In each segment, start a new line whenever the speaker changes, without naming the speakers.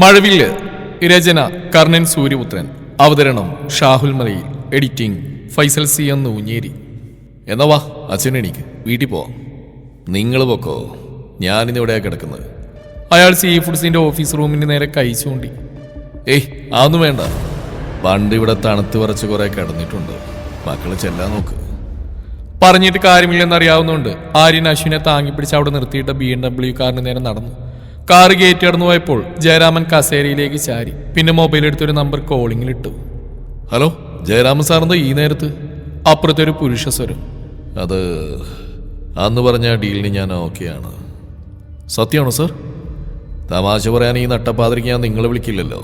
മഴവില്ല്. രചന കർണൻ സൂര്യപുത്രൻ. അവതരണം ഷാഹുൽ മലയിൽ. Editing Faisal C എന്ന് ഊഞ്ഞേരി. എന്നാ വാ അച്ഛനെണീക്ക്, വീട്ടിൽ പോവാം. നിങ്ങൾ പൊക്കോ, ഞാനിന്നിവിടെയാണ് കിടക്കുന്നത്. അയാൾ സീ ഫുഡ്സിന്റെ ഓഫീസ് റൂമിന് നേരെ കൈ ചൂണ്ടി. ഏയ് അതൊന്നും വേണ്ട, പണ്ട് ഇവിടെ തണുത്ത് വരച്ച് കുറെ കിടന്നിട്ടുണ്ട്, മക്കളെ ചെല്ലാൻ നോക്ക്. പറഞ്ഞിട്ട് കാര്യമില്ലെന്നറിയാവുന്നതുകൊണ്ട് ആര്യൻ അശ്വിനെ താങ്ങിപ്പിടിച്ച് അവിടെ നിർത്തിയിട്ട BMW കാറിന് നേരെ നടന്നു. കാറ് ഗേറ്റ് കടന്നു പോയപ്പോൾ ജയരാമൻ കസേരയിലേക്ക് ചാരി. പിന്നെ മൊബൈൽ എടുത്തൊരു നമ്പർ കോളിങ്ങിലിട്ടു. ഹലോ, ജയരാമൻ സാറിന്റെ ഈ നേരത്ത്? അപ്പുറത്തെ ഒരു പുരുഷ സ്വരം. അത് അന്ന് പറഞ്ഞ ഡീലിന് ഞാൻ ഓക്കെയാണ്. സത്യമാണോ സർ? തമാശ പറയാൻ ഈ നട്ടപ്പാതിരിക്ക് ഞാൻ നിങ്ങളെ വിളിക്കില്ലല്ലോ.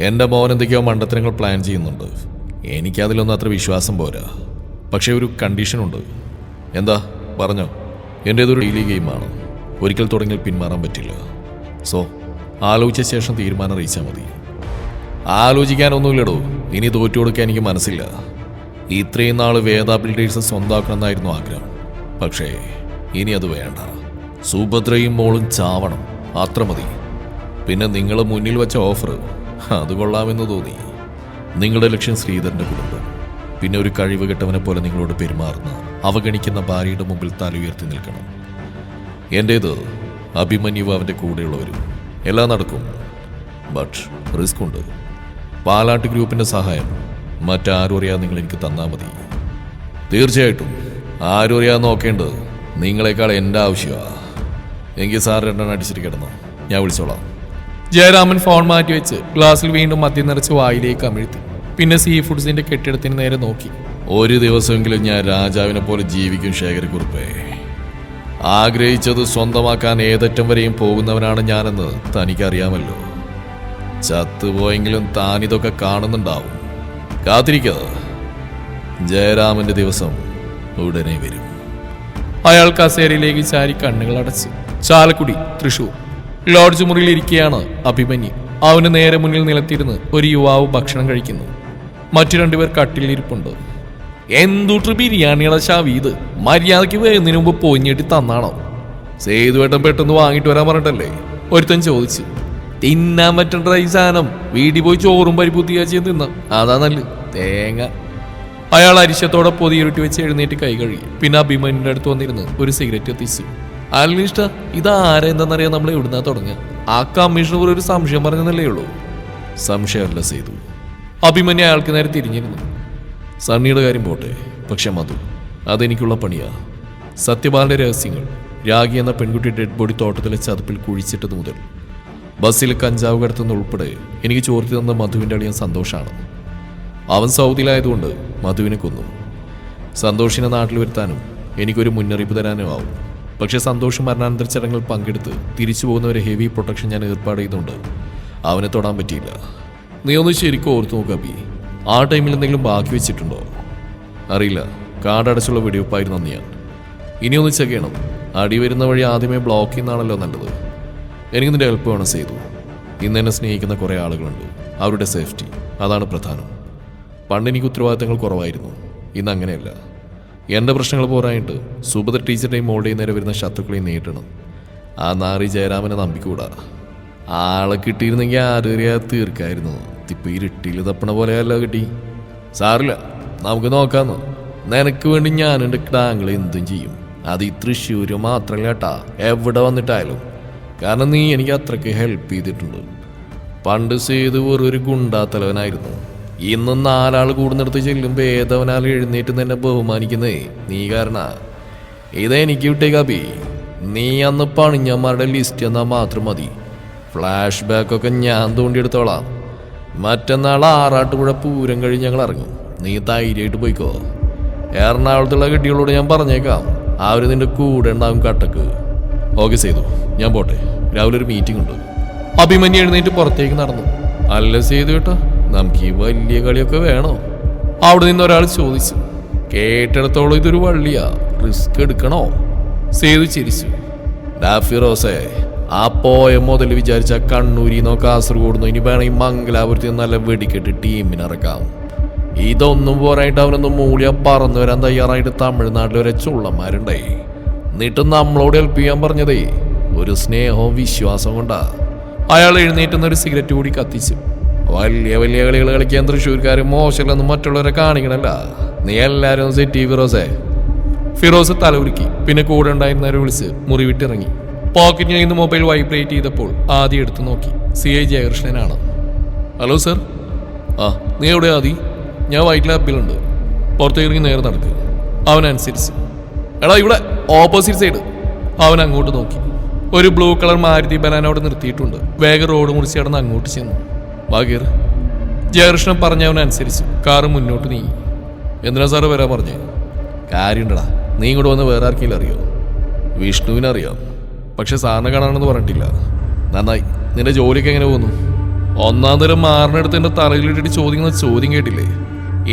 എൻ്റെ മോൻ എന്തൊക്കെയോ മണ്ടത്തരങ്ങൾ പ്ലാൻ ചെയ്യുന്നുണ്ട്. എനിക്കതിലൊന്നും അത്ര വിശ്വാസം പോരാ. പക്ഷേ ഒരു കണ്ടീഷനുണ്ട്. എന്താ പറഞ്ഞോ? എൻ്റേതൊരു ഡെയിലി ഗെയിമാണ്. ഒരിക്കൽ തുടങ്ങിയാൽ പിന്മാറാൻ പറ്റില്ല. സോ ആലോചിച്ച ശേഷം തീരുമാനം അറിയിച്ചാൽ മതി. ആലോചിക്കാനൊന്നുമില്ലടോ, ഇനി തോറ്റു കൊടുക്കാൻ എനിക്ക് മനസ്സില്ല. ഇത്രയും നാൾ വേദ ബിൽഡേഴ്സ് സ്വന്തമാക്കണമെന്നായിരുന്നു ആഗ്രഹം. പക്ഷേ ഇനി അത് വേണ്ട. സുഭദ്രയും മോളും ചാവണം, അത്ര മതി. പിന്നെ നിങ്ങൾ മുന്നിൽ വെച്ച ഓഫർ അത് കൊള്ളാമെന്ന് തോന്നി. നിങ്ങളുടെ ലക്ഷ്യം ശ്രീധരൻ്റെ കുടുംബം, പിന്നെ ഒരു കഴിവ് കെട്ടവനെ പോലെ നിങ്ങളോട് പെരുമാറുന്ന അവഗണിക്കുന്ന ഭാര്യയുടെ മുമ്പിൽ തല ഉയർത്തി നിൽക്കണം. എൻ്റേത് അഭിമന്യു, അവൻ്റെ കൂടെയുള്ളവരും. എല്ലാം നടക്കും, ബട്ട് റിസ്ക് ഉണ്ട്. പാലാട്ട് ഗ്രൂപ്പിൻ്റെ സഹായം മറ്റാരും അറിയാതെ നിങ്ങൾ എനിക്ക് തന്നാൽ മതി. തീർച്ചയായിട്ടും ആരും അറിയാതെ നോക്കേണ്ടത് നിങ്ങളെക്കാൾ എൻ്റെ ആവശ്യമാണ്. എങ്കിൽ സാർ രണ്ടെണ്ണം അടിച്ചിട്ട് കിടന്നു, ഞാൻ വിളിച്ചോളാം. ജയരാമൻ ഫോൺ മാറ്റി വെച്ച് ഗ്ലാസ്സിൽ വീണ്ടും മദ്യം നിറച്ച് വായിലേക്ക് അമിഴ്ത്തി. പിന്നെ സീ ഫുഡ്സിന്റെ കെട്ടിടത്തിന് നേരെ നോക്കി. ഒരു ദിവസമെങ്കിലും ഞാൻ രാജാവിനെ പോലെ ജീവിക്കും ശേഖരക്കുറുപ്പേ. ആഗ്രഹിച്ചത് സ്വന്തമാക്കാൻ ഏതറ്റം വരെയും പോകുന്നവനാണ് ഞാനെന്ന് തനിക്കറിയാമല്ലോ. ചത്തുപോയെങ്കിലും താനിതൊക്കെ കാണുന്നുണ്ടാവും. കാത്തിരിക്കുക, ജയരാമന്റെ ദിവസം ഉടനെ വരും. അയാൾ കസേരയിലേക്ക് ചാരി കണ്ണുകൾ അടച്ച്. ചാലക്കുടി, തൃശൂർ ലോഡ്ജ് മുറിയിൽ ഇരിക്കുകയാണ് അഭിമന്യു. അവന് നേരെ മുന്നിൽ നിലത്തിരുന്ന് ഒരു യുവാവ് ഭക്ഷണം കഴിക്കുന്നു. മറ്റു രണ്ടുപേർ കട്ടിലിരിപ്പുണ്ട്. എന്തുട്ട് ബിരിയാണിയുടെ ശവീത്, മര്യാദയ്ക്ക് വരുന്നതിന് മുമ്പ് പൊഞ്ഞിട്ട് തന്നാണോ? സേതുവേട്ടൻ പെട്ടെന്ന് വാങ്ങിട്ട് വരാൻ പറഞ്ഞിട്ടല്ലേ? ഒരുത്തൻ ചോദിച്ചു. തിന്നാൻ പറ്റണ്ട ഈ സാധനം വീട്ടിൽ പോയി ചോറും പരിപ്പുത്തിയാച്ചിയും തിന്നാം, അതാ നല്ലത്. തേങ്ങ. അയാൾ അരിശത്തോടെ പൊതിയുരുട്ടി വെച്ച് എഴുന്നേറ്റ് കൈ കഴുകി. പിന്നെ അഭിമന്യുടെ അടുത്ത് വന്നിരുന്ന് ഒരു സിഗരറ്റ് എത്തിച്ചു. അല്ലിഷ്ട, ഇതാരാ എന്താണെന്നറിയാൻ നമ്മൾ എവിടുന്നാ തുടങ്ങുക? ആ കമ്മീഷണർ ഒരു സംശയം പറഞ്ഞതല്ലേ ഉള്ളൂ. സംശയമല്ല സേതു. അഭിമന്യു അയാൾക്ക് നേരെ തിരിഞ്ഞിരുന്നു. സണ്ണിയുടെ കാര്യം പോട്ടെ, പക്ഷെ മധു അതെനിക്കുള്ള പണിയാ. സത്യപാലന്റെ രഹസ്യങ്ങൾ, രാഗി എന്ന പെൺകുട്ടി ഡെഡ് ബോഡി തോട്ടത്തിലെ ചതുപ്പിൽ കുഴിച്ചിട്ടത് മുതൽ ബസ്സിൽ കഞ്ചാവ് കടത്തുന്ന ഉൾപ്പെടെ എനിക്ക് ചോർത്തി തന്ന മധുവിൻ്റെ അളിയൻ സന്തോഷാണ്. അവൻ സൗദിയിലായതുകൊണ്ട് മധുവിനെ കൊന്നു. സന്തോഷിനെ നാട്ടിൽ വരുത്താനും എനിക്കൊരു മുന്നറിയിപ്പ് തരാനും ആവും. പക്ഷെ സന്തോഷ് മരണാനന്തര ചടങ്ങുകൾ പങ്കെടുത്ത് തിരിച്ചു പോകുന്നവരെ ഹെവി പ്രൊട്ടക്ഷൻ ഞാൻ ഏർപ്പാട് ചെയ്തുകൊണ്ട് അവനെ തൊടാൻ പറ്റിയില്ല. നീ ഒന്ന് ശരിക്കും ഓർത്തു നോക്കുക അബി. ആ ടൈമിൽ എന്തെങ്കിലും ബാക്കി വെച്ചിട്ടുണ്ടോ? അറിയില്ല, കാടടച്ചുള്ള വെടിവെപ്പായിരുന്നു അന്ന് ഞാൻ. ഇനിയൊന്ന് ചെക്ക് ചെയ്യണം. അടി വരുന്ന വഴി ആദ്യമേ ബ്ലോക്ക് ചെയ്യുന്നതാണല്ലോ നല്ലത്. എനിക്ക് നിന്റെ ഹെൽപ്പ് വേണം സേതു. ഇന്ന് എന്നെ സ്നേഹിക്കുന്ന കുറേ ആളുകളുണ്ട്, അവരുടെ സേഫ്റ്റി അതാണ് പ്രധാനം. പണ്ട് എനിക്ക് ഉത്തരവാദിത്തങ്ങൾ കുറവായിരുന്നു, ഇന്ന് അങ്ങനെയല്ല. എൻ്റെ പ്രശ്നങ്ങൾ പോരായിട്ട് സുഭദ്ര ടീച്ചറുടെയും മോളുടെയും നേരെ വരുന്ന ശത്രുക്കളെയും നേരിടണം. ആ നാറി ജയരാമനെ നമ്പിക്കൂടാ. ആളെ കിട്ടിയിരുന്നെങ്കിൽ ആരറിയാതെ തീർക്കായിരുന്നു. ഇപ്പം ഇരുട്ടിയിൽ തപ്പണ പോലെയല്ലോ കിട്ടി. സാറില്ല, നമുക്ക് നോക്കാന്ന്. നിനക്ക് വേണ്ടി ഞാനെൻ്റെ ടാങ്കിൾ എന്തും ചെയ്യും. അത് ഈ തൃശ്ശൂര് മാത്രമല്ല കേട്ടാ, എവിടെ വന്നിട്ടായാലും. കാരണം നീ എനിക്ക് അത്രയ്ക്ക് ഹെൽപ്പ് ചെയ്തിട്ടുണ്ട്. പണ്ട് സേതു വെറൊരു ഗുണ്ടാത്തലവനായിരുന്നു. ഇന്നും 4 ആൾ കൂടുന്നിടത്ത് ചെല്ലുമ്പോൾ ഏതവനാൽ എഴുന്നേറ്റ് തന്നെ ബഹുമാനിക്കുന്നേ നീ കാരണ. ഇതെനിക്ക് വിട്ടേക്കാബി. നീ അന്ന് പണിഞ്ഞന്മാരുടെ ലിസ്റ്റ് എന്നാൽ മാത്രം മതി. ഫ്ലാഷ് ബാക്കൊക്കെ ഞാൻ തോണ്ടിയെടുത്തോളാം. മറ്റന്നാൾ ആറാട്ടുപുഴ പൂരം കഴിഞ്ഞ് ഞങ്ങൾ ഇറങ്ങും. നീ ധൈര്യമായിട്ട് പോയിക്കോ. എറണാകുളത്തുള്ള കുട്ടികളോട് ഞാൻ പറഞ്ഞേക്കാം, അവർ നിന്റെ കൂടെ ഉണ്ടാകും കട്ടക്ക്. ഓക്കെ സേതു, ഞാൻ പോട്ടെ, രാവിലെ ഒരു മീറ്റിംഗ് ഉണ്ട്. അഭിമന്യു എഴുന്നേറ്റ് പുറത്തേക്ക് നടന്നു. അല്ല സേതു കേട്ടോ, നമുക്ക് ഈ വലിയ കളിയൊക്കെ വേണോ? അവിടെ നിന്ന് ഒരാൾ ചോദിച്ചു. കേട്ടിടത്തോളം ഇതൊരു വള്ളിയാ, റിസ്ക് എടുക്കണോ? സേതു ചിരിച്ചു. ഡാഫിറോസേ, ആ പോയ മുതൽ വിചാരിച്ച കണ്ണൂരിന്നോ കാസർഗോഡ്ന്നോ ഇനി വേണമെങ്കിൽ മംഗലാപുരത്ത് നല്ല വെടിക്കെട്ട് ടീമിനിറക്കാം. ഇതൊന്നും പോരായിട്ട് അവനൊന്നും മൂളിയ പറന്നു വരാൻ തയ്യാറായിട്ട് തമിഴ്നാട്ടിൽ വരെ ചുള്ളന്മാരുണ്ടായി. എന്നിട്ട് നമ്മളോട് ഹെൽപ്പ് ചെയ്യാൻ പറഞ്ഞതേ ഒരു സ്നേഹവും വിശ്വാസം കൊണ്ടാ. അയാൾ എഴുന്നേറ്റുന്ന ഒരു സിഗരറ്റ് കൂടി കത്തിച്ചു. വലിയ വലിയ കളികൾ കളിക്കാൻ തൃശ്ശൂർക്കാരും മോശമല്ലെന്ന് മറ്റുള്ളവരെ കാണിക്കണല്ല. നീ എല്ലാവരും സെറ്റ് ഫിറോസേ. ഫിറോസ് തലകുലുക്കി. പിന്നെ കൂടെ ഉണ്ടായിരുന്നവരെ വിളിച്ച് മുറി വിട്ടിറങ്ങി. പോക്കറ്റിൽ നിന്ന് മൊബൈൽ വൈബ്രേറ്റ് ചെയ്തപ്പോൾ ആദ്യം എടുത്തു നോക്കി. CI ജയകൃഷ്ണനാണ്. Hello sir. ആ, നീ എവിടെ ആദി? ഞാൻ വൈറ്റ് ലാബിലുണ്ട്. പുറത്തേക്ക് നേരെ നടക്കുക. അവനനുസരിച്ച്. എടാ ഇവിടെ ഓപ്പോസിറ്റ് സൈഡ്. അവൻ അങ്ങോട്ട് നോക്കി. ഒരു ബ്ലൂ കളർ മാരുതി ബനാനോട് നിർത്തിയിട്ടുണ്ട്. വേഗം റോഡ് മുറിച്ച് കിടന്ന് അങ്ങോട്ട് ചെന്നു. വാഗീർ. ജയകൃഷ്ണൻ പറഞ്ഞവനനുസരിച്ച് കാറ് മുന്നോട്ട് നീങ്ങി. എന്തിനാ സാറ് വരാൻ പറഞ്ഞേ? കാര്യമുണ്ടടാ. നീ ഇങ്ങോട്ട് വന്ന് വേറെ ആർക്കെങ്കിലും അറിയോ? വിഷ്ണുവിനറിയാം, പക്ഷെ സാറിനെ കാണാണെന്ന് പറഞ്ഞിട്ടില്ല. നന്നായി. നിന്റെ ജോലിയൊക്കെ എങ്ങനെ പോകുന്നു? ഒന്നാം തരം മാറിനടുത്ത് എൻ്റെ തലയിലിട്ടിട്ട് ചോദിക്കുന്ന ചോദ്യം കേട്ടില്ലേ?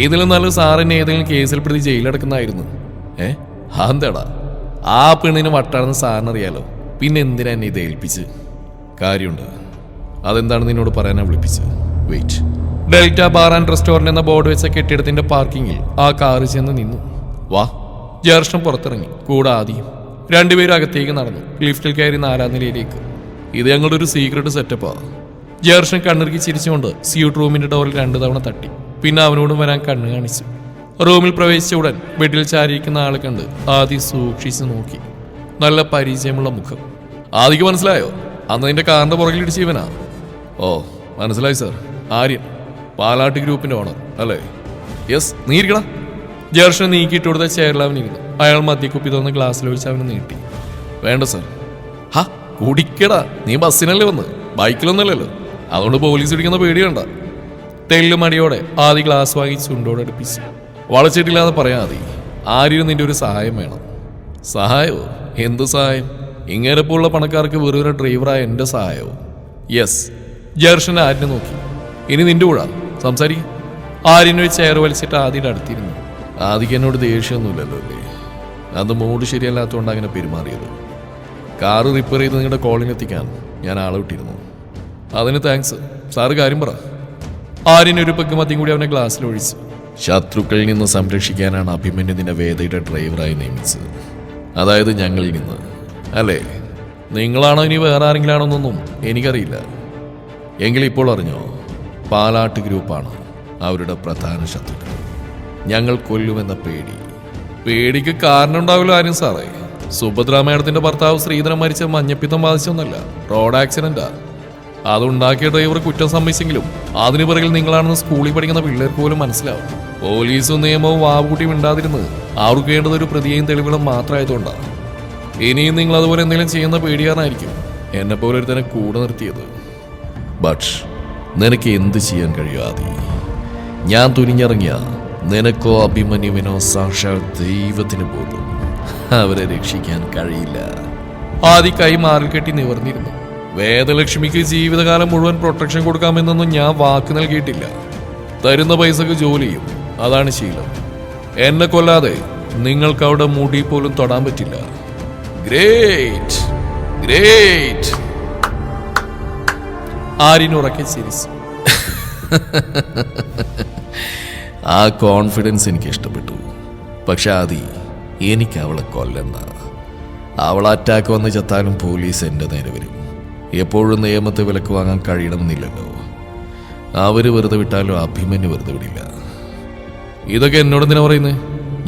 ഏതെങ്കിലും നല്ല സാറിനെ ഏതെങ്കിലും കേസിൽ പ്രതി ജയിലടക്കുന്നതായിരുന്നു. അതെന്താടാ? ആ പെണ്ണിന് വട്ടാണെന്ന് സാറിനറിയാലോ. പിന്നെ എന്തിനാ എന്നെ ഇത് ഏൽപ്പിച്ച്? കാര്യമുണ്ട്. അതെന്താണ് നിന്നോട് പറയാനാ വിളിപ്പിച്ചത്? Wait. Delta bar and restaurant എന്ന ബോർഡ് വെച്ച കെട്ടിടത്തിന്റെ പാർക്കിങ്ങിൽ ആ കാറ് ചെന്ന് നിന്നു. വാ. ജയകൃഷ്ണൻ പുറത്തിറങ്ങി. കൂടെ ആദ്യം രണ്ടുപേരും അകത്തേക്ക് നടന്നു. ലിഫ്റ്റിൽ കയറി 4ാം നിലയിലേക്ക്. ഇത് ഞങ്ങളുടെ ഒരു സീക്രട്ട് സെറ്റപ്പാ. ജയകൃഷ്ണൻ കണ്ണിറുക്കി ചിരിച്ചുകൊണ്ട് സ്യൂട്ട് റൂമിന്റെ ഡോറിൽ 2 തവണ തട്ടി. പിന്നെ അവനോടും വരാൻ കണ്ണ് കാണിച്ചു. റൂമിൽ പ്രവേശിച്ച ഉടൻ ബെഡിൽ ചാരിയിരിക്കുന്ന ആളെ കണ്ട് ആദ്യം സൂക്ഷിച്ച് നോക്കി. നല്ല പരിചയമുള്ള മുഖം. ആദിക്ക് മനസ്സിലായോ? അന്ന് നിന്റെ കാറിന്റെ പുറകിലിടിച്ച് ഇവനാ. ഓ, മനസ്സിലായി സാർ. ആര്യൻ, പാലാട്ട് ഗ്രൂപ്പിന്റെ ഓണർ അല്ലേ? യെസ്. നീ ഇരിക്കടാ. ജയകൃഷ്ണൻ നീക്കിയിട്ട് കൊടുത്ത ചെയറിൽ അവനിരുന്നു. അയാൾ മദ്യക്കുപ്പി തുറന്ന് ഗ്ലാസ്സിൽ ഒഴിച്ച് അവന് നീട്ടി. വേണ്ട സാർ. ഹാ, കുടിക്കടാ. നീ ബസ്സിനല്ലേ വന്ന്, ബൈക്കിലൊന്നല്ലല്ലോ. അതുകൊണ്ട് പോലീസ് പിടിക്കുന്ന പേടി വേണ്ട. തെല്ലുമടിയോടെ ആദ്യ ഗ്ലാസ് വാങ്ങി ചുണ്ടോടെ അടുപ്പിച്ചു. വളച്ചിട്ടില്ലാതെ പറയാം ആദി, ആരും നിന്റെ ഒരു സഹായം വേണം. സഹായമോ? എന്ത് സഹായം? ഇങ്ങനെപ്പോലുള്ള പണക്കാർക്ക് വെറുതെ ഡ്രൈവറായ എൻ്റെ സഹായമോ? യെസ്. ജയകൃഷ്ണൻ ആര്യനെ നോക്കി. ഇനി നിന്റെ കൂടാ സംസാരിക്കും. ആര്യനെ ഒരു ചെയർ വലിച്ചിട്ട് ആദ്യയുടെ അടുത്തിരുന്നു. ആദിക്ക് എന്നോട് ദേഷ്യമൊന്നുമില്ലല്ലോ അല്ലേ? അത് മൂഡ് ശരിയല്ലാത്തതുകൊണ്ട് അങ്ങനെ പെരുമാറിയത്. കാറ് റിപ്പയർ ചെയ്ത് നിങ്ങളുടെ കോളിംഗ് എത്തിക്കാൻ ഞാൻ ആളെ വിട്ടിരുന്നു. അതിന് താങ്ക്സ്. സാറ് കാര്യം പറ. ആര്യൻ ഒരു പെഗ് മദ്യം കൂടി അവനെ ഗ്ലാസ്സിൽ ഒഴിച്ചു. ശത്രുക്കളിൽ നിന്ന് സംരക്ഷിക്കാനാണ് അഭിമന്യു നിന്നെ വേദയുടെ ഡ്രൈവറായി നിയമിച്ചത്. അതായത് ഞങ്ങളിൽ നിന്ന് അല്ലേ? നിങ്ങളാണോ ഇനി വേറെ ആരെങ്കിലാണോന്നൊന്നും എനിക്കറിയില്ല. എങ്കിലിപ്പോൾ അറിഞ്ഞോ, പാലാട്ട് ഗ്രൂപ്പാണ് അവരുടെ പ്രധാന ശത്രുക്കൾ. ഞങ്ങൾ കൊല്ലുമെന്ന പേടിക്ക് കാരണം ഉണ്ടാവില്ല ആരും സാറേ. സുഭദ്ര മേഡത്തിന്റെ ഭർത്താവ് ശ്രീധരൻ മരിച്ച മഞ്ഞപ്പിത്തം ബാധിച്ചൊന്നല്ല, റോഡ് ആക്സിഡന്റാ. അതുണ്ടാക്കിയ ഡ്രൈവർ കുറ്റം സമ്മതിച്ചെങ്കിലും അതിനു പിറകിൽ നിങ്ങളാണെന്ന് സ്കൂളിൽ പഠിക്കുന്ന പിള്ളേർക്ക് പോലും മനസ്സിലാവും. പോലീസും നിയമവും വാവുകൂട്ടി മിണ്ടാതിരുന്ന് അവർക്ക് വേണ്ടത് ഒരു പ്രതിയെയും തെളിവുകളും മാത്രമായതുകൊണ്ടാണ്. ഇനിയും നിങ്ങൾ അതുപോലെ എന്തെങ്കിലും ചെയ്യുന്ന പേടിയാനായിരിക്കും എന്നെ പോലെ ഒരു തന്നെ കൂടെ നിർത്തിയത്. ബട്ട് നിനക്ക് എന്ത് ചെയ്യാൻ കഴിയാതെ ഞാൻ തുനിഞ്ഞിറങ്ങിയ നിനക്കോ അഭിമന്യുവിനോ സാക്ഷാൽ ദൈവത്തിന് പോലും അവരെ രക്ഷിക്കാൻ കഴിയില്ല. ആദ്യ കൈ മാറിൽ കെട്ടി നിവർന്നിരുന്നു. വേദലക്ഷ്മിക്ക് ജീവിതകാലം മുഴുവൻ പ്രൊട്ടക്ഷൻ കൊടുക്കാമെന്നൊന്നും ഞാൻ വാക്ക് നൽകിയിട്ടില്ല. തരുന്ന പൈസക്ക് ജോലി ചെയ്യും, അതാണ് ശീലം. എന്നെ കൊല്ലാതെ നിങ്ങൾക്ക് അവിടെ മുടി പോലും തൊടാൻ പറ്റില്ല. Great great. ആര്യനുറക്കെ ചിരിച്ചു. ആ കോൺഫിഡൻസ് എനിക്ക് ഇഷ്ടപ്പെട്ടു. പക്ഷെ ആദി, എനിക്ക് അവളെ കൊല്ലണ്ട. അവൾ അറ്റാക്ക് വന്ന് ചത്താലും പോലീസ് എൻ്റെ നേരെ വരും. എപ്പോഴും നിയമത്തെ വിലക്ക് വാങ്ങാൻ കഴിയണമെന്നില്ലല്ലോ. അവര് വെറുതെ വിട്ടാലും അഭിമന്യു വെറുതെ വിടില്ല. ഇതൊക്കെ എന്നോട് എന്തിനാ പറയുന്നത്?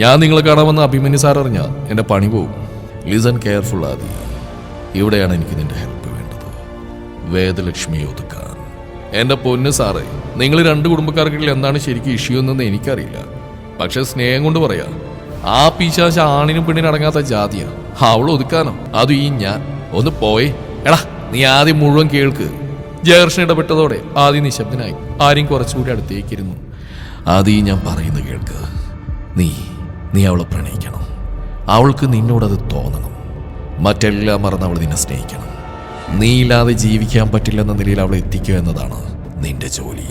ഞാൻ നിങ്ങളെ കാണാമെന്ന് അഭിമന്യു സാർ അറിഞ്ഞാൽ എൻ്റെ പണി പോകും. ലിസൺ കെയർഫുൾ ആദി. ഇവിടെയാണ് എനിക്ക് നിന്റെ ഹെൽപ്പ് വേണ്ടത്. വേദലക്ഷ്മിയെ ഒതുക്കാൻ. എൻ്റെ പൊന്ന് സാറേ, നിങ്ങൾ 2 കുടുംബക്കാർക്കിടയിൽ എന്താണ് ശരിക്കും ഇഷ്യൂ എന്നെന്ന് എനിക്കറിയില്ല. പക്ഷെ സ്നേഹം കൊണ്ട് പറയാ, ആ പിശാച ആണിനും പെണ്ണിനും അടങ്ങാത്ത ജാതിയാ. അവൾ ഒതുക്കാനോ? അതും ഈ ഞാൻ. ഒന്ന് പോയേ. എടാ, നീ ആദ്യം മുഴുവൻ കേൾക്ക്. ജയകൃഷ്ണൻ ഇടപെട്ടതോടെ ആദ്യം നിശബ്ദനായി. ആരും കുറച്ചുകൂടി അടുത്തേക്കിരുന്നു. ആദ്യം ഞാൻ പറയുന്നത് കേൾക്ക്. നീ അവളെ പ്രണയിക്കണം. അവൾക്ക് നിന്നോടത് തോന്നണം. മറ്റെല്ലാം മറന്ന് അവൾ നിന്നെ സ്നേഹിക്കണം. നീ ഇല്ലാതെ ജീവിക്കാൻ പറ്റില്ലെന്ന നിലയിൽ അവളെ എത്തിക്കുക എന്നതാണ് നിന്റെ ജോലി.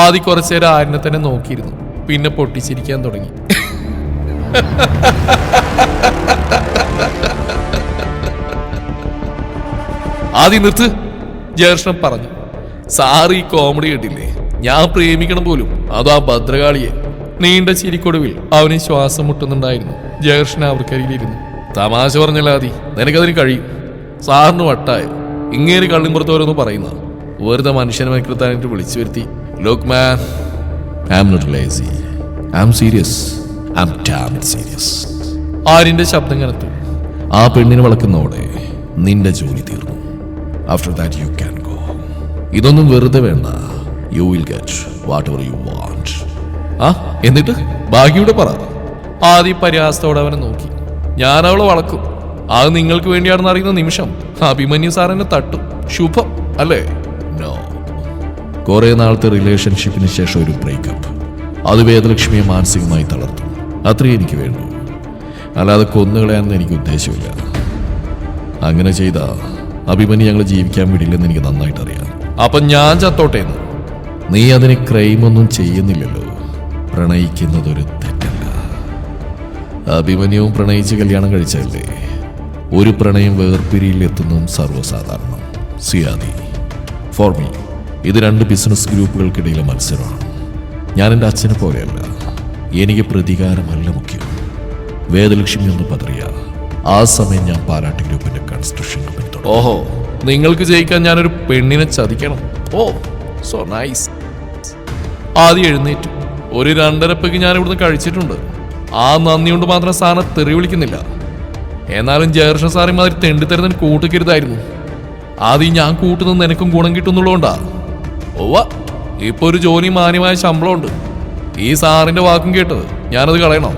ആദ്യം കുറച്ചേരം ആരിനെ തന്നെ നോക്കിയിരുന്നു. പിന്നെ പൊട്ടിച്ചിരിക്കാൻ തുടങ്ങി. ആദ്യം നിർത്ത്, ജയകൃഷ്ണൻ പറഞ്ഞു. സാറ് ഈ കോമഡി കേട്ടില്ലേ? ഞാൻ പ്രേമിക്കണം പോലും, അതോ ആ ഭദ്രകാളിയെ. നീണ്ട ചിരിക്കൊടുവിൽ അവന് ശ്വാസം മുട്ടുന്നുണ്ടായിരുന്നു. ജയകൃഷ്ണൻ അവർക്കരിയിലിരുന്നു. തമാശ പറഞ്ഞല്ല ആദി, നിനക്കതിന് കഴിയും. സാറിന് വട്ടായോ? ഇങ്ങേര് കള്ളിമ്പുറത്ത് ഓരോന്ന് പറയുന്ന വെറുതെ മനുഷ്യനെ മെക്കിർത്താനായിട്ട് വിളിച്ചു വരുത്തി. Look man, I am not lazy, I am serious, I am damn serious. ആര്യന്റെ ശബ്ദം കനത്തു. ആ പെണ്ണിനെ വളക്കുന്നതോടെ നിന്റെ ജോലി തീർന്നു. After that you can go. ഇതൊന്നും വെറുതെ വേണ്ട. You will get whatever you want. എന്നിട്ട് ബാക്കിയുടെ പറ. ആദ്യം പരിഹാസത്തോടെ അവനെ നോക്കി. ഞാൻ അവളെ വളക്കും. അത് നിങ്ങൾക്ക് വേണ്ടിയാണെന്ന് അറിയുന്ന നിമിഷം അഭിമന്യു സാറിനെ തട്ടും. ശുഭം അല്ലേ? നോ. കുറെ നാളത്തെ റിലേഷൻഷിപ്പിന് ശേഷം ഒരു ബ്രേക്കപ്പ്. അത് വേദലക്ഷ്മിയെ മാനസികമായി തളർത്തും. അത്രയും എനിക്ക് വേണ്ടു. അല്ലാതെ കൊന്നുകളയാണെന്ന് എനിക്ക് ഉദ്ദേശമില്ല. അങ്ങനെ ചെയ്ത അഭിമന്യു ഞങ്ങൾ ജീവിക്കാൻ വിടില്ലെന്ന് എനിക്ക് നന്നായിട്ട് അറിയാം. അപ്പൊ ഞാൻ ചത്തോട്ടേന്ന്. നീ അതിന് ക്രൈമൊന്നും ചെയ്യുന്നില്ലല്ലോ. പ്രണയിക്കുന്നതൊരു തെറ്റല്ല. അഭിമന്യവും പ്രണയിച്ച് കല്യാണം കഴിച്ചല്ലേ. ഒരു പ്രണയം വേർപിരിയിൽ എത്തുന്നതും സർവ്വസാധാരണം. സിയാദി, ഫോർ മീ ഇത് 2 ബിസിനസ് ഗ്രൂപ്പുകൾക്കിടയിലെ മത്സരമാണ്. ഞാൻ എൻ്റെ അച്ഛനെ പോലെയല്ല. എനിക്ക് പ്രതികാരമല്ല മുഖ്യം. വേദലക്ഷ്മി ഒന്ന് പതറിയ ആ സമയം ഞാൻ പാലാട്ട് ഗ്രൂപ്പിന്റെ കൺസ്ട്രക്ഷൻ കമ്പനി. ഓഹോ, നിങ്ങൾക്ക് ജയിക്കാൻ ഞാനൊരു പെണ്ണിനെ ചതിക്കണം. ഓ, സോ നൈസ്. ആദ്യം എഴുന്നേറ്റു. ഒരു 2.5 ഞാൻ ഇവിടുന്ന് കഴിച്ചിട്ടുണ്ട്. ആ നന്ദി കൊണ്ട് മാത്രം സാറിനെ തെറി വിളിക്കുന്നില്ല. എന്നാലും ജയകൃഷ്ണ സാറി മാതിരി തെണ്ടിത്തരുന്നതിന് കൂട്ടുകരുതായിരുന്നു. ആദ്യം ഞാൻ കൂട്ടുന്നത് നിനക്കും ഗുണം കിട്ടുന്നുള്ളതുകൊണ്ടാ. ഓവ, ഇപ്പൊ ഒരു ജോലി മാന്യമായ ശമ്പളമുണ്ട്. ഈ സാറിന്റെ വാക്കും കേട്ട് ഞാനത് കളയണോ?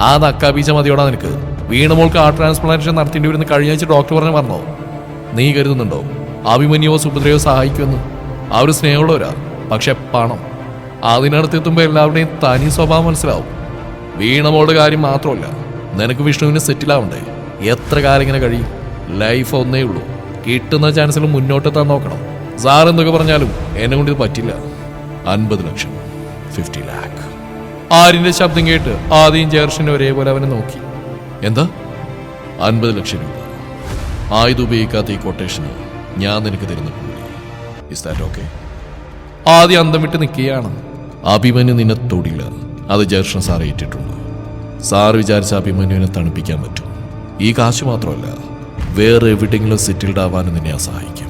ആ നക്കാബീച്ച മതിയോടാ നിനക്ക്. വീണമോൾക്ക് ആ ട്രാൻസ്പ്ലാന്റേഷൻ നടത്തേണ്ടി വരുന്ന കഴിഞ്ഞ ആഴ്ച ഡോക്ടർ പറഞ്ഞോ? നീ കരുതുന്നുണ്ടോ അഭിമന്യുവോ സുഭദ്രയോ സഹായിക്കുമെന്ന്? ആ ഒരു സ്നേഹമുള്ളവരാ. പക്ഷെ പണം അതിനടുത്തെത്തുമ്പോൾ എല്ലാവരുടെയും തനി സ്വഭാവം മനസ്സിലാവും. വീണമോളുടെ കാര്യം മാത്രമല്ല, നിനക്ക് വിഷ്ണുവിന് സെറ്റിലാവണ്ടേ? എത്ര കാലം ഇങ്ങനെ കഴിയും? ലൈഫ് ഒന്നേ ഉള്ളൂ. കിട്ടുന്ന ചാൻസിൽ മുന്നോട്ടെത്താൻ നോക്കണം. സാർ എന്തൊക്കെ പറഞ്ഞാലും എന്നെ കൊണ്ട് ഇത് പറ്റില്ല. 50 ലക്ഷം, 50 ലാഖ്. ആര്യന്റെ ശബ്ദം കേട്ട് ആദ്യം ജയർഷനെ ഒരേപോലെ അവനെ നോക്കി. എന്താ? 50 ലക്ഷം രൂപ. ആയുധം ഉപയോഗിക്കാത്ത ഈ കൊട്ടേഷന് ഞാൻ നിനക്ക് തരുന്ന കൂലി. Is that okay? ആദ്യം അന്തം വിട്ട് നിൽക്കുകയാണ്. അഭിമന്യു നിന്നെ തൊടില്ല. അത് ജയർഷൻ സാർ ഏറ്റിട്ടുണ്ട്. സാർ വിചാരിച്ച അഭിമന്യുവിനെ തണുപ്പിക്കാൻ പറ്റും. ഈ കാശ് മാത്രമല്ല, വേറെ എവിടെയെങ്കിലും സെറ്റിൽഡ് ആവാനും നിന്നെ സഹായിക്കും.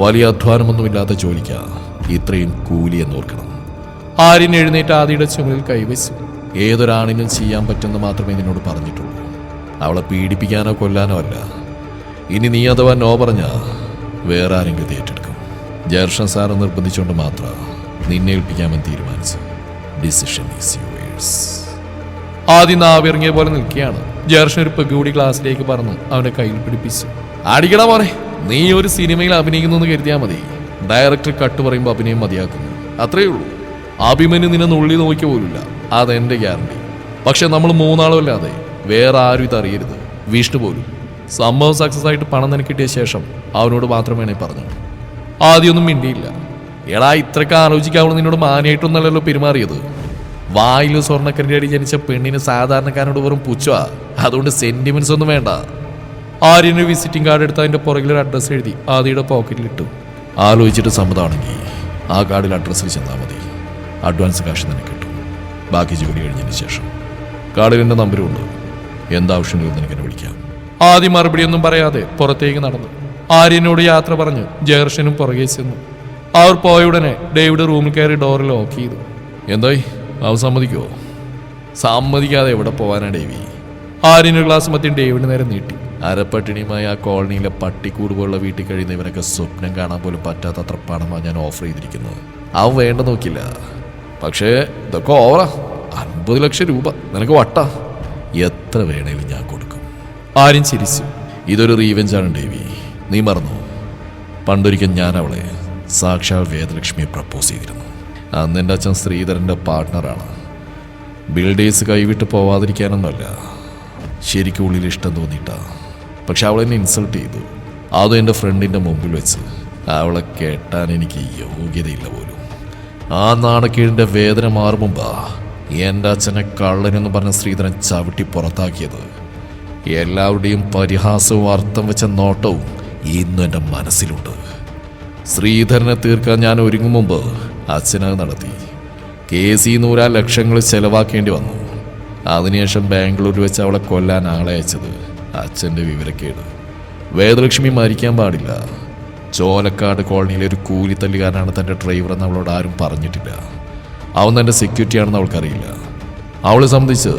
വലിയ അധ്വാനമൊന്നുമില്ലാത്ത ജോലിക്കാ ഇത്രയും കൂലി എന്നോർക്കണം. ആര്യൻ എഴുന്നേറ്റ് ആദിയുടെ ചുമലിൽ കൈവച്ചു. ഏതൊരാണിനും ചെയ്യാൻ പറ്റുന്ന മാത്രമേ നിന്നോട് പറഞ്ഞിട്ടുള്ളൂ. അവളെ പീഡിപ്പിക്കാനോ കൊല്ലാനോ അല്ല. ഇനി നീ അഥവാ നോ പറഞ്ഞ വേറെ ആരെങ്കിലും ഏറ്റെടുക്കും. ജയർഷൻ സാറ് നിർബന്ധിച്ചുകൊണ്ട് മാത്രം നിന്നെ ഏൽപ്പിക്കാമെന്ന് തീരുമാനിച്ചു. Decision is yours. ആദ്യം നാവിറങ്ങിയ പോലെ നിൽക്കുകയാണ്. ജയർഷൻ ഒരു പെഗ്ഗൂടി ക്ലാസ്സിലേക്ക് പറഞ്ഞു അവന്റെ കയ്യിൽ പിടിപ്പിച്ചു. അടിക്കണ മോനെ, നീ ഒരു സിനിമയിൽ അഭിനയിക്കുന്നു കരുതിയാൽ മതി. ഡയറക്ടർ കട്ട് പറയുമ്പോൾ അഭിനയം മതിയാക്കുന്നു. അത്രയേ ഉള്ളൂ. അഭിമന്യു നിന്നെ നുള്ളി നോക്കിയ പോലില്ല. അതെന്റെ ഗ്യാരണ്ടി. പക്ഷെ നമ്മൾ 3 ആളും അല്ലാതെ വേറെ ആരും ഇതറിയരുത്. വിഷ്ണു പോലും. സംഭവം സക്സസ് ആയിട്ട് പണം നിനക്ക് കിട്ടിയ ശേഷം അവനോട് മാത്രമേ പറഞ്ഞു. ആദ്യമൊന്നും മിണ്ടിയില്ല. എടാ, ഇത്രയൊക്കെ ആലോചിക്കാവുന്ന നിന്നോട് മാനിയായിട്ടൊന്നല്ലല്ലോ പെരുമാറിയത്. വായിൽ സ്വർണ്ണക്കരടി അടി ജനിച്ച പെണ്ണിന് സാധാരണക്കാരനോട് വെറും പുച്ഛമാ. അതുകൊണ്ട് സെന്റിമെന്റ്സ് ഒന്നും വേണ്ട. ആര്യന് വിസിറ്റിംഗ് കാർഡ് എടുത്ത് അതിന്റെ പുറകിലൊരു അഡ്രസ്സ് എഴുതി ആദിയുടെ പോക്കറ്റിലിട്ടു. ആലോചിച്ചിട്ട് സമ്മതമാണെങ്കിൽ ആ കാർഡിൽ അഡ്രസ്സിൽ ചെന്നാൽ മതി. അഡ്വാൻസ് കാശ് നിനക്ക് കിട്ടും. ബാക്കി ജോലി കഴിഞ്ഞതിന് ശേഷം. കാർഡിൽ എൻ്റെ നമ്പരും ഉണ്ട്. എന്താവശ്യമുണ്ടെങ്കിലും നിനക്ക് എന്നെ വിളിക്കാം. ആദ്യം മറുപടിയൊന്നും പറയാതെ പുറത്തേക്ക് നടന്നു. ആര്യനോട് യാത്ര പറഞ്ഞു ജയർഷനും പുറകെ ചെന്നു. അവർ പോയ ഉടനെ ഡേവിഡ് റൂമിൽ കയറി ഡോർ ലോക്ക് ചെയ്തു. എന്തായി, അവ സമ്മതിക്കുമോ? സമ്മതിക്കാതെ എവിടെ പോവാനാ ഡേവി? ആര്യനൊരു ഗ്ലാസ് മദ്യം ഡേവിഡ് നേരെ നീട്ടി. അരപ്പട്ടിണിയുമായി ആ കോളനിയിലെ പട്ടിക്കൂട് പോലുള്ള വീട്ടിൽ കഴിയുന്ന ഇവനൊക്കെ സ്വപ്നം കാണാൻ പോലും പറ്റാത്തത്ര പണമാണ് ഞാൻ ഓഫർ ചെയ്തിരിക്കുന്നത്. അവൻ വേണ്ട നോക്കില്ല. പക്ഷേ ഇതൊക്കെ ഓവറാ. 50 ലക്ഷം രൂപ നിനക്ക് വട്ടാ. എത്ര വേണേലും ഞാൻ കൊടുക്കും. ആര്യൻ ചിരിച്ചു. ഇതൊരു റീവെഞ്ചാണ് ഡേവി. നീ മറന്നു? പണ്ടൊരിക്കൽ ഞാൻ അവളെ സാക്ഷാൽ വേദലക്ഷ്മിയെ പ്രപ്പോസ് ചെയ്തിരുന്നു. അന്ന് എൻ്റെ അച്ഛൻ ശ്രീധരൻ്റെ പാർട്ട്ണറാണ്. ബിൽഡേഴ്സ് കൈവിട്ട് പോവാതിരിക്കാനൊന്നുമല്ല. ശരിക്കും ഉള്ളിൽ ഇഷ്ടം തോന്നിയിട്ടാ. പക്ഷെ അവളെന്നെ ഇൻസൾട്ട് ചെയ്തു. അതും എൻ്റെ ഫ്രണ്ടിൻ്റെ മുമ്പിൽ വെച്ച്. അവളെ കേട്ടാൻ എനിക്ക് യോഗ്യതയില്ല പോലും. ആ നാണക്കേടിൻ്റെ വേദന മാറുമുമ്പാ എൻ്റെ അച്ഛനെ കള്ളനെന്ന് പറഞ്ഞ ശ്രീധരൻ ചവിട്ടി പുറത്താക്കിയത്. എല്ലാവരുടെയും പരിഹാസവും അർത്ഥം വെച്ച നോട്ടവും ഇന്നും എൻ്റെ മനസ്സിലുണ്ട്. ശ്രീധരനെ തീർക്കാൻ ഞാൻ ഒരുങ്ങും മുമ്പ് അച്ഛനത് നടത്തി. കേസിൽ 100 ലക്ഷങ്ങൾ ചെലവാക്കേണ്ടി വന്നു. അതിനുശേഷം ബാംഗ്ലൂരിൽ വെച്ച് അവളെ കൊല്ലാൻ ആളെ അയച്ചത് അച്ഛൻ്റെ വിവരക്കേട്. വേദലക്ഷ്മി മരിക്കാൻ പാടില്ല. ചോലക്കാട് കോളനിയിലെ ഒരു കൂലിത്തല്ലുകാരനാണ് തൻ്റെ ഡ്രൈവറെന്ന് അവളോട് ആരും പറഞ്ഞിട്ടില്ല. അവൻ തൻ്റെ സെക്യൂരിറ്റിയാണെന്ന് അവൾക്കറിയില്ല. അവളെ സംബന്ധിച്ച്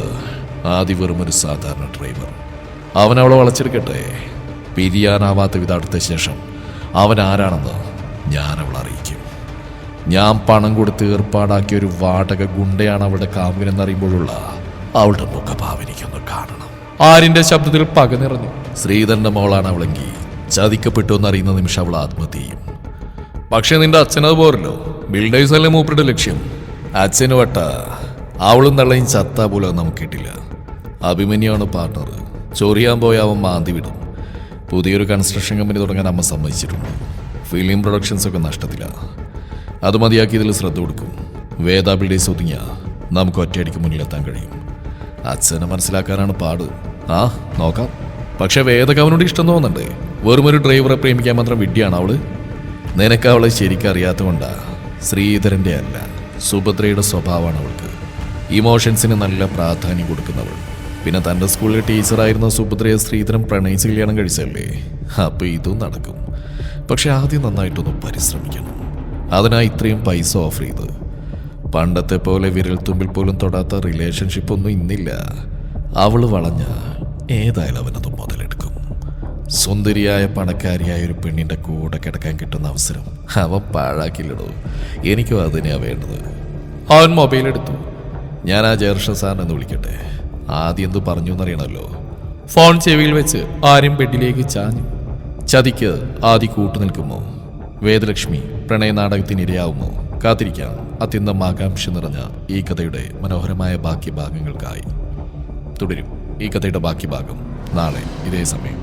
ആദ്യം വെറും ഒരു സാധാരണ ഡ്രൈവർ. അവൻ അവളെ വളച്ചെടുക്കട്ടെ. പിരിയാനാവാത്ത വിധം അടുത്ത ശേഷം അവൻ ആരാണെന്ന് ഞാൻ അവളെ അറിയിക്കും. ഞാൻ പണം കൊടുത്ത് ഏർപ്പാടാക്കിയ ഒരു വാടക ഗുണ്ടയാണ് അവളുടെ കാമുകനെന്നറിയുമ്പോഴുള്ള അവളുടെ മുഖഭാവം എനിക്കൊന്ന് കാണണം. ആരിന്റെ ശബ്ദത്തിൽ പക നിറഞ്ഞു. ശ്രീധരന്റെ മോളാണ് അവളെങ്കിൽ ചതിക്കപ്പെട്ടു എന്നറിയുന്ന നിമിഷം അവൾ ആത്മഹത്യ ചെയ്യും. പക്ഷെ നിന്റെ അച്ഛനത് പോരല്ലോ. ബിൽഡേഴ്സ് അല്ലേ മൂപ്പരുടെ ലക്ഷ്യം. അച്ഛന് വട്ട അവളും തള്ളയും ചത്താ പോലും നമുക്ക് കിട്ടില്ല. അഭിമന്യാണ് പാർട്ണർ. ചൊറിയാൻ പോയ അവൻ മാന്തി വിടും. പുതിയൊരു കൺസ്ട്രക്ഷൻ കമ്പനി തുടങ്ങാൻ അമ്മ സമ്മതിച്ചിട്ടുണ്ട്. ഫിലിം പ്രൊഡക്ഷൻസ് ഒക്കെ നഷ്ടത്തില്ല. അത് മതിയാക്കി ഇതിൽ ശ്രദ്ധ കൊടുക്കും. വേദ ബിൽഡേഴ്സ് ഒതുങ്ങിയ നമുക്ക് ഒറ്റയടിക്ക് മുന്നിലെത്താൻ കഴിയും. അച്ഛനെ മനസ്സിലാക്കാനാണ് പാട്. ആ നോക്കാം. പക്ഷെ വേദക്ക് അവനോട് ഇഷ്ടം തോന്നണ്ടേ? വെറുമൊരു ഡ്രൈവറെ പ്രേമിക്കാൻ മാത്രം വിഡ്ഢിയാണ് അവള്. നിനക്ക് അവളെ ശരിക്കും അറിയാത്തതുകൊണ്ടാ. ശ്രീധരന്റെ അല്ല, സുഭദ്രയുടെ സ്വഭാവമാണ് അവൾക്ക്. ഇമോഷൻസിന് നല്ല പ്രാധാന്യം കൊടുക്കുന്നവൾ. പിന്നെ തൻ്റെ സ്കൂളിലെ ടീച്ചറായിരുന്ന സുഭദ്രയെ ശ്രീധരൻ പ്രണയിച്ച് കല്യാണം കഴിച്ചല്ലേ. അപ്പോൾ ഇതും നടക്കും. പക്ഷെ ആദ്യം നന്നായിട്ടൊന്ന് പരിശ്രമിക്കണം. അതിനായി ഇത്രയും പൈസ ഓഫർ ചെയ്ത്. പണ്ടത്തെ പോലെ വിരൽത്തുമ്പിൽ പോലും തൊടാത്ത റിലേഷൻഷിപ്പ് ഒന്നും ഇന്നില്ല. അവള് വളഞ്ഞ ഏതായാലും അവനത് മുതലെടുക്കും. സുന്ദരിയായ പണക്കാരിയായ ഒരു പെണ്ണിൻ്റെ കൂടെ കിടക്കാൻ കിട്ടുന്ന അവസരം അവൻ പാഴാക്കില്ലടോ. എനിക്കും അതിനെയാ വേണ്ടത്. അവൻ മൊബൈൽ എടുത്തു. ഞാൻ ആ ജേർഷൻ സാറിനെന്ന് വിളിക്കട്ടെ. ആദ്യം എന്ത് പറഞ്ഞു എന്നറിയണമല്ലോ. ഫോൺ ചെവിയിൽ വെച്ച് ആരും ബെഡിലേക്ക് ചാഞ്ഞു. ചതിക്ക് ആദ്യ കൂട്ടു നിൽക്കുമോ? വേദലക്ഷ്മി പ്രണയ നാടകത്തിനിരയാവുമോ? കാത്തിരിക്കാം. അത്യന്തം ആകാംക്ഷ നിറഞ്ഞ ഈ കഥയുടെ മനോഹരമായ ബാക്കി ഭാഗങ്ങൾക്കായി. തുടരും. ഈ കഥയുടെ ബാക്കി ഭാഗം നാളെ ഇതേ സമയം.